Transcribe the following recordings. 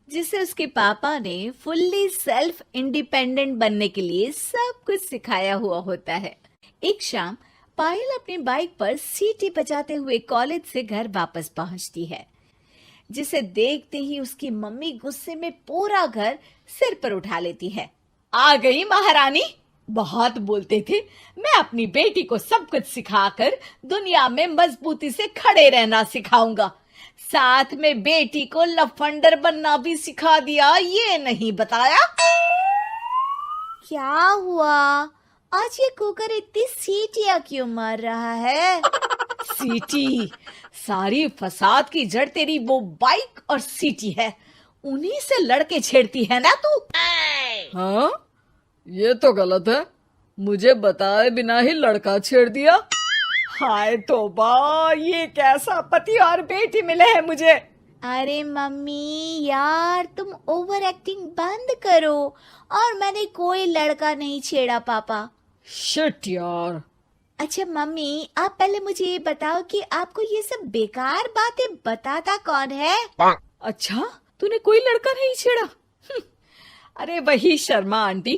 जिसे उसके पापा ने फुल्ली सेल्फ इंडिपेंडेंट बनने के लिए सब कुछ सिखाया हुआ होता है। एक शाम पायल अपनी बाइक पर सीटी बजाते हुए कॉलेज से घर वापस पहुंचती है, जिसे देखते ही उसकी मम्मी गुस्से में पूरा घर सिर पर उठा लेती है। आ गई महारानी, बहुत बोलते थे मैं अपनी बेटी को सब कुछ सिखाकर दुनिया में मजबूती से खड़े रहना सिखाऊंगा, साथ में बेटी को लफंडर बनना भी सिखा दिया, ये नहीं बताया। क्या हुआ? आज ये कुकर इतनी सीटियां क्यों मार रहा है? सीटी? सारी फसाद की जड़ तेरी वो बाइक और सीटी है, उन्हीं से लड़के छेड़ती है ना तू। हाँ, ये तो गलत है, मुझे बताए बिना ही लड़का छेड़ दिया। हाय तौबा, ये कैसा पति और बेटी मिले हैं मुझे। अरे मम्मी यार, तुम ओवर एक्टिंग बंद करो। और मैंने कोई लड़का नहीं छेड़ा पापा। शिट यार। अच्छा मम्मी, आप पहले मुझे ये बताओ कि आपको ये सब बेकार बातें बताता कौन है? अच्छा, तूने कोई लड़का नहीं छेड़ा? अरे वही शर्मा आंटी,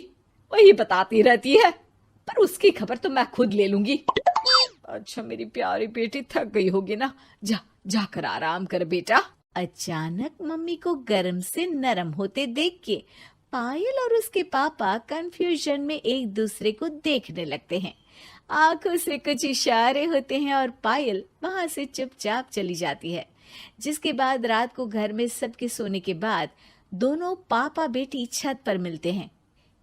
वही बताती रहती है, पर उसकी खबर तो मैं खुद ले लूंगी। अच्छा मेरी प्यारी बेटी, थक गई होगी ना, जाकर आराम कर बेटा। अचानक मम्मी को गर्म से नरम होते देख के पायल और उसके पापा कंफ्यूजन में एक दूसरे को देखने लगते हैं। आंखों से कुछ इशारे होते हैं और पायल वहां से चुपचाप चली जाती है। जिसके बाद रात को घर में सबके सोने के बाद दोनों पापा बेटी छत पर मिलते हैं।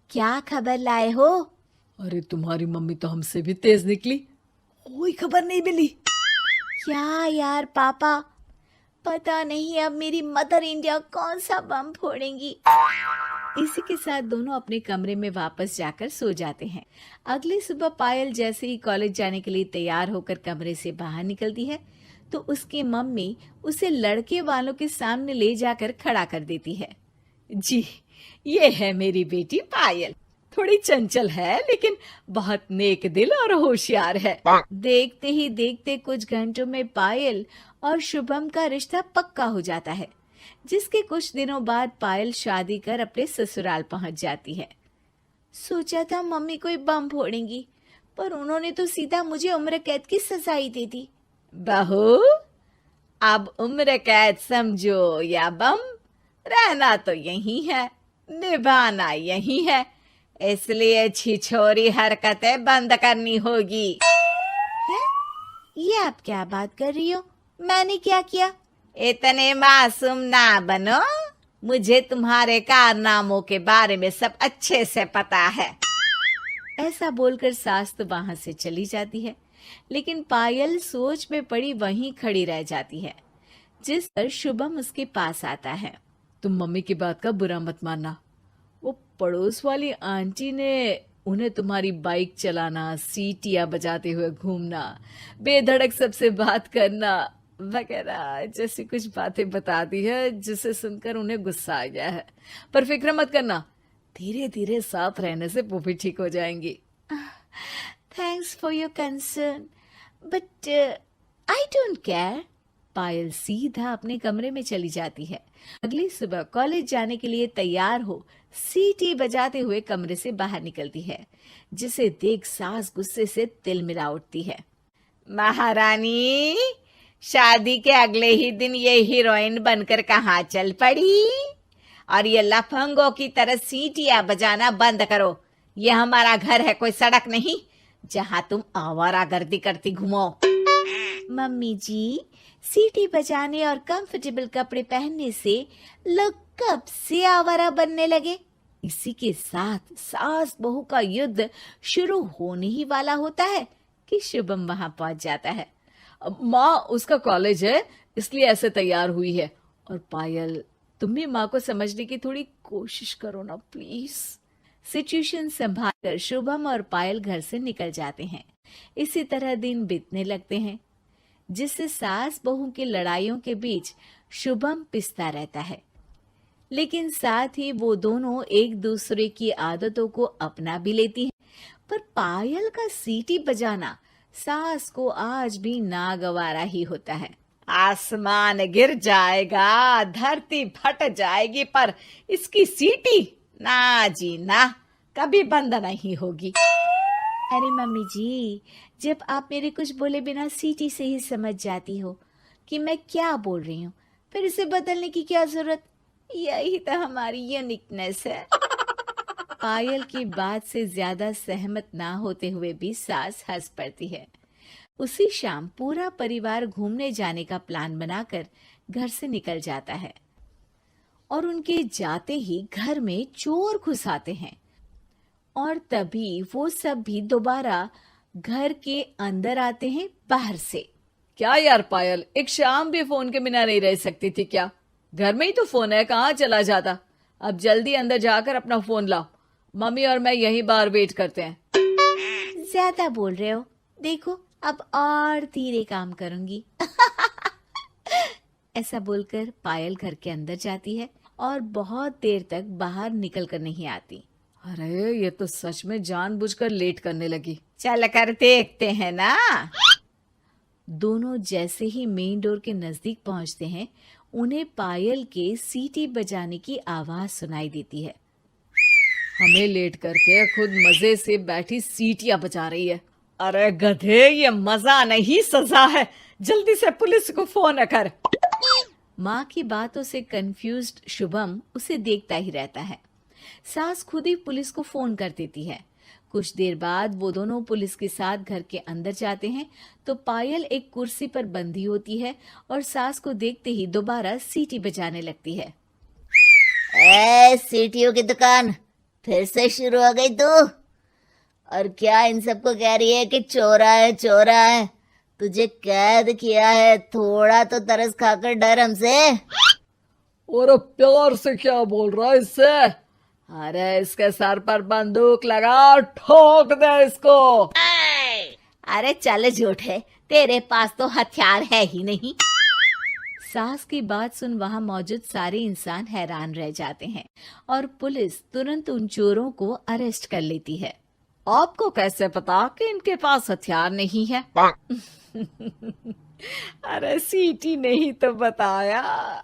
क्या खबर लाए हो? अरे तुम्हारी मम्मी तो हमसे भी तेज निकली, कोई खबर नहीं मिली। क्या यार पापा, पता नहीं अब मेरी मदर इंडिया कौन सा बम फोड़ेंगी। इसी के साथ दोनों अपने कमरे में वापस जाकर सो जाते हैं। अगली सुबह पायल जैसे ही कॉलेज जाने के लिए तैयार होकर कमरे से बाहर निकलती है तो उसकी मम्मी उसे लड़के वालों के सामने ले जाकर खड़ा कर देती है। जी, ये है मेरी बेटी पायल, थोड़ी चंचल है लेकिन बहुत नेक दिल और होशियार है। देखते ही देखते कुछ घंटों में पायल और शुभम का रिश्ता पक्का हो जाता है, जिसके कुछ दिनों बाद पायल शादी कर अपने ससुराल पहुंच जाती है। सोचा था मम्मी कोई बम फोड़ेंगी, पर उन्होंने तो सीधा मुझे उम्र कैद की सजा ही दे दी। बहू, अब उम्र कैद समझो या बम, रहना तो यही है, निभाना यही है, इसलिए छिछोरी हरकतें बंद करनी होगी। है? ये आप क्या बात कर रही हो? मैंने क्या किया? इतने मासूम ना बनो, मुझे तुम्हारे कारनामों के बारे में सब अच्छे से पता है। ऐसा बोलकर सास तो वहां से चली जाती है, लेकिन पायल सोच में पड़ी वहीं खड़ी रह जाती है। जिस पर शुभम उसके पास आता है। तुम मम्मी की बात का बुरा मत मानना, वो पड़ोस वाली आंटी ने उन्हें तुम्हारी बाइक चलाना, सीटियां बजाते हुए घूमना, बेधड़क सबसे बात करना वगैरह जैसी कुछ बातें बता दी है, जिसे सुनकर उन्हें गुस्सा आ गया है। पर फिक्र मत करना, धीरे धीरे साथ रहने से वो भी ठीक हो जाएंगी। Thanks for your concern, but I don't care. Payal सीधा अपने कमरे में चली जाती है। अगली सुबह कॉलेज जाने के लिए तैयार हो सीटी बजाते हुए कमरे से बाहर निकलती है, जिसे देख सास गुस्से से तिलमिला उठती है। महारानी, शादी के अगले ही दिन ये हीरोइन बनकर कहाँ चल पड़ी? और ये लफंगों की तरह सीटियां बजाना बंद करो। ये हमारा घर है, कोई सड़क नहीं जहाँ तुम आवारागर्दी करती घूमो। मम्मी जी, सीटी बजाने और कंफर्टेबल कपड़े पहनने से लोग कब से आवारा बनने लगे? इसी के साथ सास बहू का युद्ध शुरू होने ही वाला होता है कि शुभम वहां पहुंच जाता है। माँ, उसका कॉलेज है इसलिए ऐसे तैयार हुई है। और पायल, तुम भी माँ को समझने की थोड़ी कोशिश करो ना प्लीज। सिचुएशन संभालकर शुभम और पायल घर से निकल जाते हैं। इसी तरह दिन बीतने लगते हैं, जिससे सास बहू की लड़ाइयों के बीच शुभम पिसता रहता है, लेकिन साथ ही वो दोनों एक दूसरे की आदतों को अपना भी लेती हैं। पर पायल का सीटी बजाना सास को आज भी नागवारा ही होता है। आसमान गिर जाएगा, धरती फट जाएगी, पर इसकी सीटी ना जी ना, कभी बंद नहीं होगी। अरे मम्मी जी, जब आप मेरे कुछ बोले बिना सीटी से ही समझ जाती हो कि मैं क्या बोल रही हूँ, फिर इसे बदलने की क्या जरूरत? यही तो हमारी यूनिकनेस है। पायल की बात से ज्यादा सहमत ना होते हुए भी सास हंस पड़ती है। उसी शाम पूरा परिवार घूमने जाने का प्लान बनाकर घर से निकल जाता है और उनके जाते ही घर में चोर घुस आते हैं और तभी वो सब भी दोबारा घर के अंदर आते हैं बाहर से। क्या यार पायल, एक शाम भी फोन के बिना नहीं रह सकती थी क्या? घर में ही तो फोन है, कहाँ चला जाता? अब जल्दी अंदर जाकर अपना फोन लाओ, मम्मी और मैं यहीं बाहर वेट करते हैं। ज्यादा बोल रहे हो, देखो अब और धीरे काम करूंगी। ऐसा बोलकर पायल घर के अंदर जाती है और बहुत देर तक बाहर निकल कर नहीं आती। अरे ये तो सच में जानबूझकर लेट करने लगी। चल कर देखते हैं ना। दोनों जैसे ही मेन डोर के नजदीक पहुंचते हैं, उन्हें पायल के सीटी बजाने की आवाज सुनाई देती है। हमें लेट करके खुद मजे से बैठी सीटियां बजा रही है। अरे गधे, ये मजा नहीं सजा है, जल्दी से पुलिस को फोन कर। माँ की बातों से कंफ्यूज्ड शुभम उसे देखता ही रहता है। सास खुद ही पुलिस को फोन कर देती है। कुछ देर बाद वो दोनों पुलिस के साथ घर के अंदर जाते हैं तो पायल एक कुर्सी पर बंधी होती है और सास को देखते ही दोबारा सीटी बजाने लगती है। सीटियों की दुकान फिर से शुरू हो गई तू? और क्या इन सबको कह रही है कि चोरा है चोरा है? तुझे कैद किया है, थोड़ा तो तरस खाकर डर हमसे। और प्यार से क्या बोल रहा है इससे? अरे इसके सर पर बंदूक लगा, ठोक दे इसको। अरे चल झूठे, तेरे पास तो हथियार है ही नहीं। सास की बात सुन वहां मौजूद सारे इंसान हैरान रह जाते हैं और पुलिस तुरंत उन चोरों को अरेस्ट कर लेती है। आपको कैसे पता कि इनके पास हथियार नहीं है? अरे सीटी नहीं तो बताया।